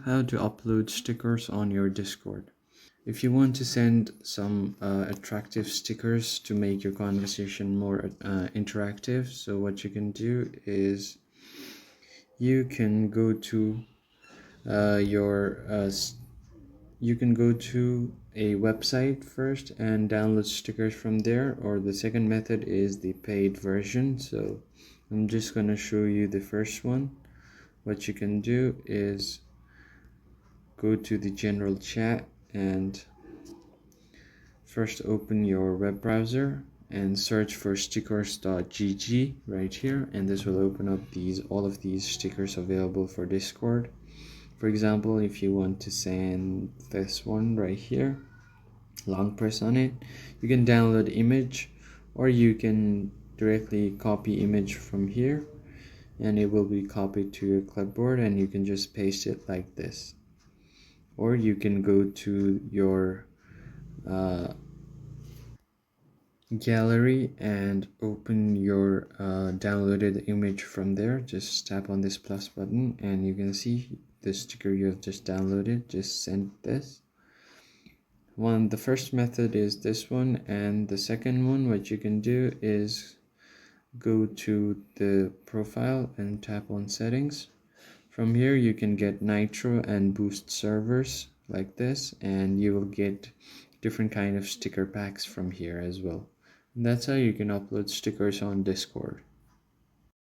how to upload stickers on your Discord. If you want to send some attractive stickers to make your conversation more interactive, so what you can do is you can go to your you can go to a website first and download stickers from there, or the second method is the paid version. So I'm just going to show you the first one. What you can do is go to the general chat and first open your web browser and search for stickers.gg right here, and this will open up all of these stickers available for Discord. For example, if you want to send this one right here, long press on it, you can download image, or you can directly copy image from here and it will be copied to your clipboard and you can just paste it like this. Or you can go to your gallery and open your downloaded image from there. Just tap on this plus button and you can see the sticker you have just downloaded. Just send this. The first method is this one, and the second one, what you can do is go to the profile and tap on settings. From here you can get Nitro and Boost servers like this, and you will get different kind of sticker packs from here as well. And that's how you can upload stickers on Discord.